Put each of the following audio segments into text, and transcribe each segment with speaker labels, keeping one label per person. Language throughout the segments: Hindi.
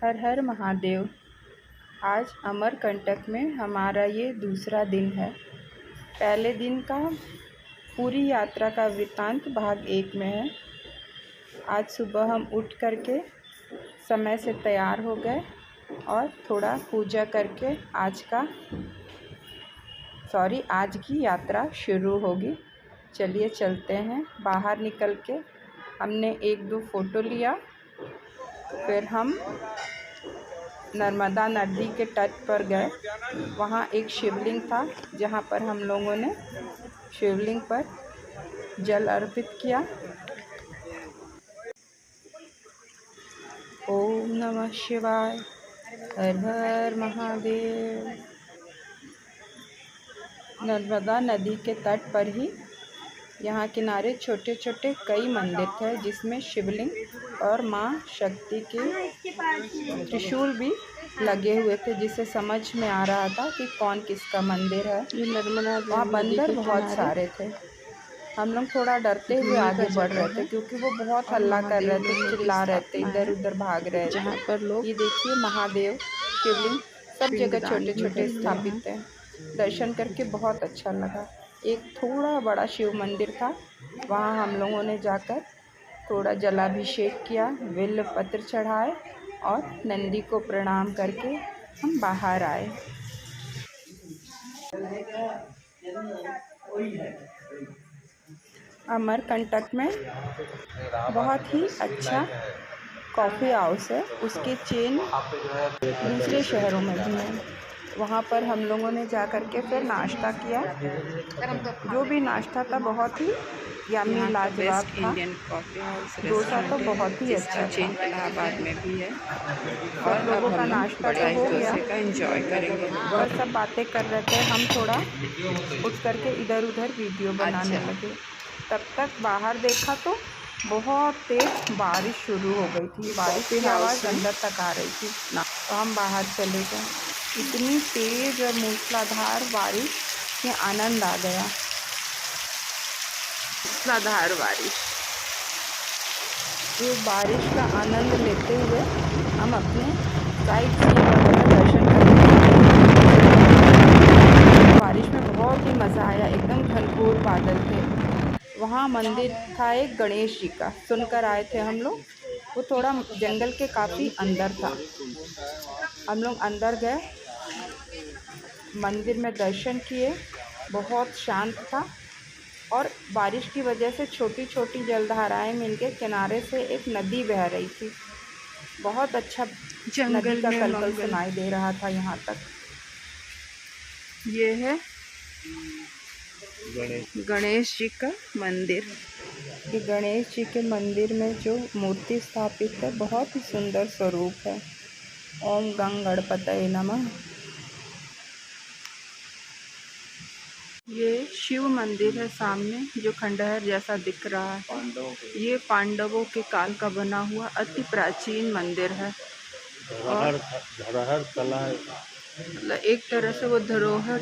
Speaker 1: हर हर महादेव। आज अमरकंटक में हमारा ये दूसरा दिन है। पहले दिन का पूरी यात्रा का वृत्तांत भाग 1 में है। आज सुबह हम उठ करके समय से तैयार हो गए और थोड़ा पूजा करके आज की यात्रा शुरू होगी। चलिए चलते हैं। बाहर निकल के हमने 1-2 फ़ोटो लिया। फिर हम नर्मदा नदी के तट पर गए। वहाँ एक शिवलिंग था जहाँ पर हम लोगों ने शिवलिंग पर जल अर्पित किया। ओम नमः शिवाय, हर हर महादेव। नर्मदा नदी के तट पर ही यहाँ किनारे छोटे छोटे कई मंदिर थे, जिसमें शिवलिंग और माँ शक्ति के त्रिशूल भी लगे हुए थे, जिससे समझ में आ रहा था कि कौन किसका मंदिर है। वहाँ बंदर बहुत सारे थे। हम लोग थोड़ा डरते हुए आगे बढ़ रहे थे क्योंकि वो बहुत हल्ला कर रहे थे, चिल्ला रहे थे, इधर उधर भाग रहे थे। जहाँ पर लोग, ये देखिए महादेव शिवलिंग सब जगह छोटे छोटे स्थापित हैं। दर्शन करके बहुत अच्छा लगा। एक थोड़ा बड़ा शिव मंदिर था, वहाँ हम लोगों ने जाकर थोड़ा जलाभिषेक किया, बिल्व पत्र चढ़ाए और नंदी को प्रणाम करके हम बाहर आए। अमरकंटक में बहुत ही अच्छा कॉफ़ी हाउस है, उसके चेन दूसरे शहरों में भी हैं। वहाँ पर हम लोगों ने जा कर के फिर नाश्ता किया। जो भी नाश्ता था बहुत ही यम्मी लाजवाब था। डोसा तो बहुत ही अच्छा चेन इलाहाबाद में भी है। और लोगों का नाश्ता तो हो गया, एंजॉय करेंगे और सब बातें कर रहे थे। हम थोड़ा उठ करके इधर उधर वीडियो बनाने लगे। तब तक बाहर देखा तो बहुत तेज़ बारिश शुरू हो गई थी। बारिश की आवाज़ अंदर तक आ रही थी, तो हम बाहर चले गए। इतनी तेज़ और मूसलाधार बारिश में आनंद आ गया। मूसलाधार बारिश, ये बारिश का आनंद लेते हुए हम अपने साइट सीइंग वगैरह दर्शन करते। बारिश में बहुत ही मज़ा आया। एकदम घनघोर बादल थे। वहाँ मंदिर था एक गणेश जी का, सुनकर आए थे हम लोग। वो थोड़ा जंगल के काफ़ी अंदर था। हम लोग अंदर गए, मंदिर में दर्शन किए। बहुत शांत था और बारिश की वजह से छोटी छोटी जलधाराएं मिलके किनारे से एक नदी बह रही थी। बहुत अच्छा जंगल का कलकल सुनाई दे रहा था यहाँ तक। ये है गणेश जी का मंदिर। ये गणेश जी के मंदिर में जो मूर्ति स्थापित है, बहुत ही सुंदर स्वरूप है। ओम गंग गणपतये नमः। ये शिव मंदिर है सामने, जो खंडहर जैसा दिख रहा है। ये पांडवों के काल का बना हुआ अति प्राचीन मंदिर है। और धरोहर कला, मतलब एक तरह से वो धरोहर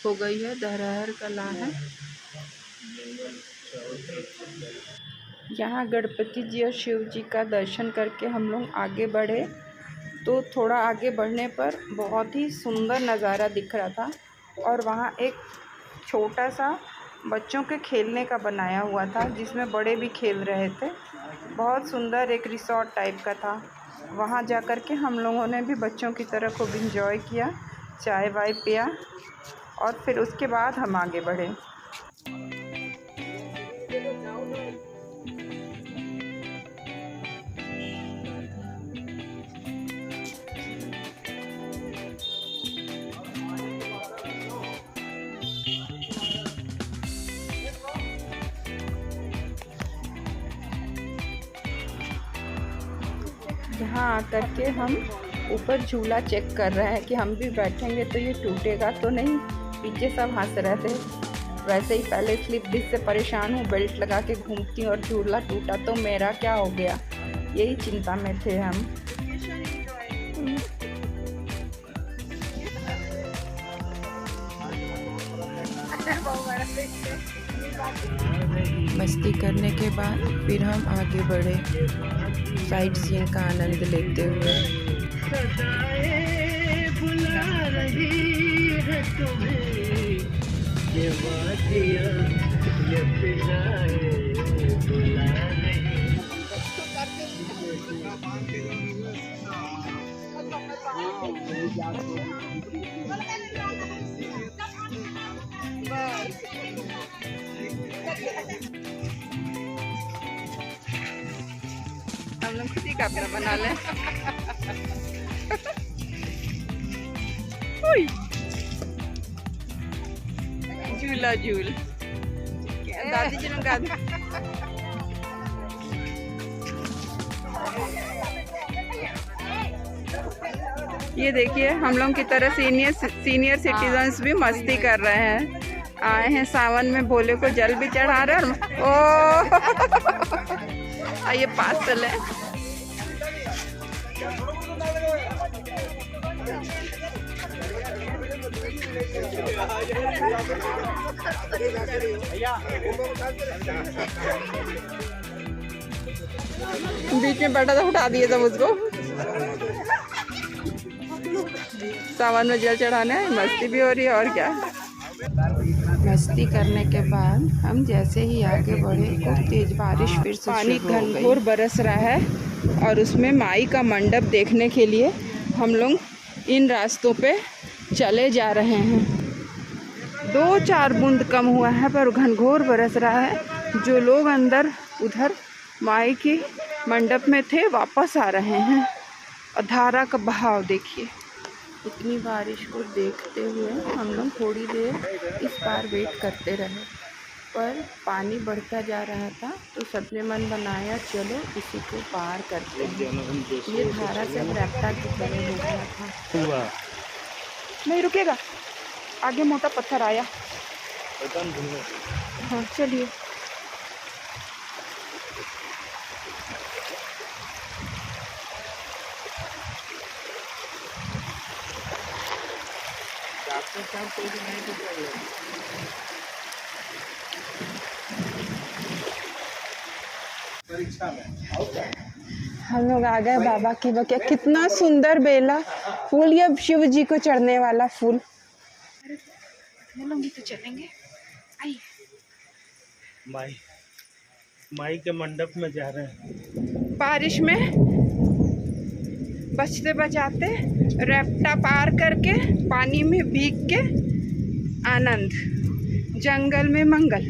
Speaker 1: हो गई है, धरोहर कला है। यहाँ गणपति जी और शिव जी का दर्शन करके हम लोग आगे बढ़े, तो थोड़ा आगे बढ़ने पर बहुत ही सुंदर नज़ारा दिख रहा था। और वहाँ एक छोटा सा बच्चों के खेलने का बनाया हुआ था, जिसमें बड़े भी खेल रहे थे। बहुत सुंदर एक रिसॉर्ट टाइप का था। वहाँ जा कर के हम लोगों ने भी बच्चों की तरह खूब इंजॉय किया, चाय वाय पिया और फिर उसके बाद हम आगे बढ़े। यहाँ आकर के हम ऊपर झूला चेक कर रहे हैं कि हम भी बैठेंगे तो ये टूटेगा तो नहीं। पीछे सब हंस रहे थे। वैसे ही पहले स्लिप डिस्क से परेशान हूँ, बेल्ट लगा के घूमती हूँ और झूला टूटा तो मेरा क्या हो गया, यही चिंता में थे हम। मस्ती करने के बाद फिर हम आगे बढ़े, साइट सीइंग का आनंद लेते हुए।
Speaker 2: बुला रही है तुम्हें ये वादियाँ ये फिजाएं बुला रही।
Speaker 1: हम लोग खुद ही कैमरा बना लें। झूला झूल दादी जी ने गा ये देखिए हम लोग की तरह सीनियर सिटीजन्स भी मस्ती कर रहे हैं। आए हैं सावन में, भोले को जल भी चढ़ा रहे हैं। ओ आइए पास चले। बीच में बैठा था, उठा दिए सब उसको। सावन में जल चढ़ाने मस्ती भी हो रही है और क्या। मस्ती करने के बाद हम जैसे ही आगे बढ़े तो तेज बारिश फिर से पानी घनघोर बरस रहा है और उसमें माई का मंडप देखने के लिए हम लोग इन रास्तों पे चले जा रहे हैं। 2-4 बूंद कम हुआ है पर घनघोर बरस रहा है। जो लोग अंदर उधर माई के मंडप में थे वापस आ रहे हैं और धारा का बहाव देखिए। इतनी बारिश को देखते हुए हम लोग थोड़ी देर इस पार वेट करते रहे पर पानी बढ़ता जा रहा था तो सबने मन बनाया चलो इसी को पार करते हैं। ये धारा से रैप्टा की तरह हो गया था। नहीं रुकेगा, आगे मोटा पत्थर आया। हाँ चलिए। हम लोग आ गए बाबा की बगिया। कितना सुंदर बेला फूल, ये शिव जी को चढ़ने वाला फूल। तो चलेंगे
Speaker 2: माई के मंडप में जा रहे हैं।
Speaker 1: बारिश में बचते बचाते रैप्टा पार करके पानी में भीग के आनंद, जंगल में मंगल।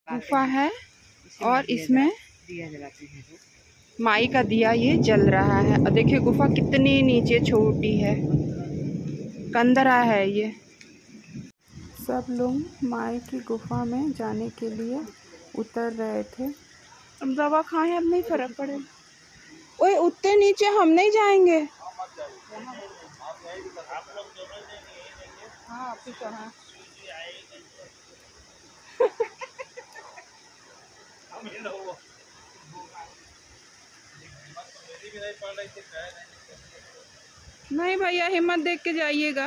Speaker 1: गुफा है और इसमें दिया जलाते हैं। माई का दिया ये जल रहा है और देखिए गुफा कितनी नीचे छोटी है, कंदरा है ये। सब लोग माई की गुफा में जाने के लिए उतर रहे थे। अब दवा खाएं, अब नहीं फर्क पड़ेगा। ओए उतने नीचे हम नहीं जाएंगे। हाँ नहीं भैया हिम्मत देख के जाइएगा,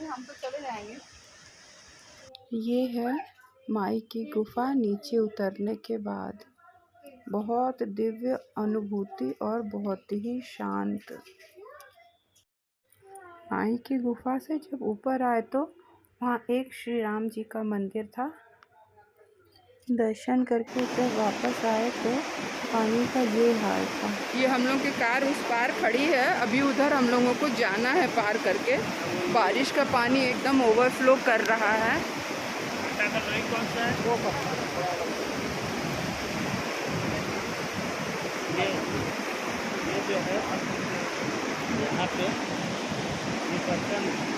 Speaker 1: हम तो चले जाएंगे। ये है माई की गुफा। नीचे उतरने के बाद बहुत दिव्य अनुभूति और बहुत ही शांत। माई की गुफा से जब ऊपर आए तो वहाँ एक श्री राम जी का मंदिर था। दर्शन करके जब वापस आए तो पानी का ये हाल था। ये हम लोग की कार उस पार खड़ी है, अभी उधर हम लोगों को जाना है पार करके। बारिश का पानी एकदम ओवरफ्लो कर रहा है।
Speaker 2: कौन सा है? वो ये जो है यहाँ पे ये बर्तन है।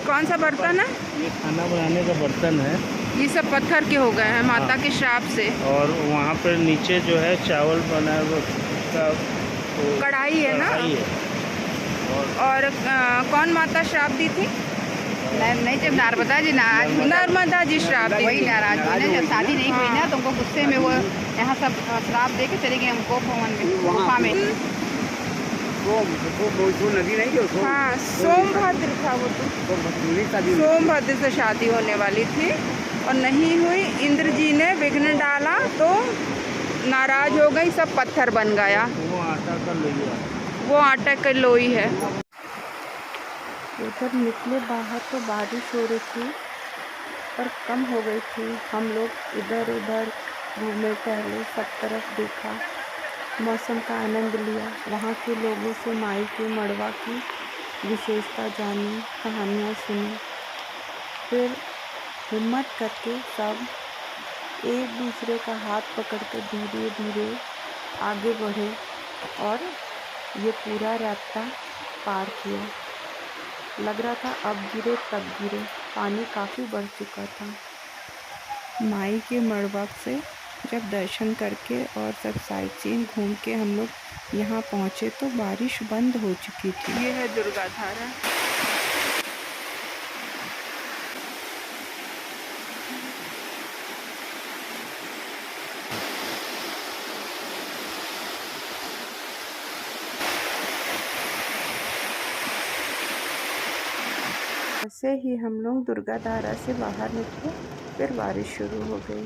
Speaker 1: कौन सा बर्तन है?
Speaker 2: ये खाना बनाने का बर्तन है।
Speaker 1: ये सब पत्थर के हो गए हैं माता के श्राप से। और
Speaker 2: वहाँ पर नीचे जो है चावल बना का
Speaker 1: कढ़ाई है ना।
Speaker 2: है।
Speaker 1: और कौन माता श्राप दी थी?
Speaker 3: नहीं, जब नर्मदा जी नाराज हुई,
Speaker 1: नर्मदा जी श्राप दी
Speaker 3: वही
Speaker 1: थी।
Speaker 3: नाराज हुई ना, जब शादी नहीं हुई ना, तो उनको गुस्से में वो यहाँ सब श्राप दे के चले गए उनको भवन में, गुफा में।
Speaker 2: नदी नहीं जो
Speaker 1: हाँ, सोमभद्र था वो तो, सोमभद्र से शादी होने वाली थी और नहीं हुई। इंद्र जी ने विघ्न डाला तो नाराज हो गई, सब पत्थर बन गया।
Speaker 2: वो आटा का लोई,
Speaker 1: वो आटा की लोई है। उधर निकले बाहर तो बारिश हो रही थी पर कम हो गई थी। हम लोग इधर उधर घूमे टहले, सब तरफ देखा, मौसम का आनंद लिया, वहाँ के लोगों से माई के मड़वा की विशेषता जानी, कहानियाँ सुनी। फिर हिम्मत करके सब एक दूसरे का हाथ पकड़ कर धीरे धीरे आगे बढ़े और ये पूरा रास्ता पार किया। लग रहा था अब गिरे तब गिरे, पानी काफ़ी बढ़ चुका था। माई के मड़वा से जब दर्शन करके और सब साइट सीन घूम के हम लोग यहाँ पहुँचे तो बारिश बंद हो चुकी थी। ये है दुर्गा धारा। ऐसे ही हम लोग दुर्गा धारा से बाहर निकले, फिर बारिश शुरू हो गई।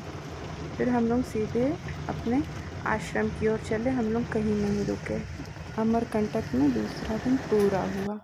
Speaker 1: फिर हम लोग सीधे अपने आश्रम की ओर चले, हम लोग कहीं नहीं रुके। अमरकंटक में दूसरा दिन पूरा हुआ।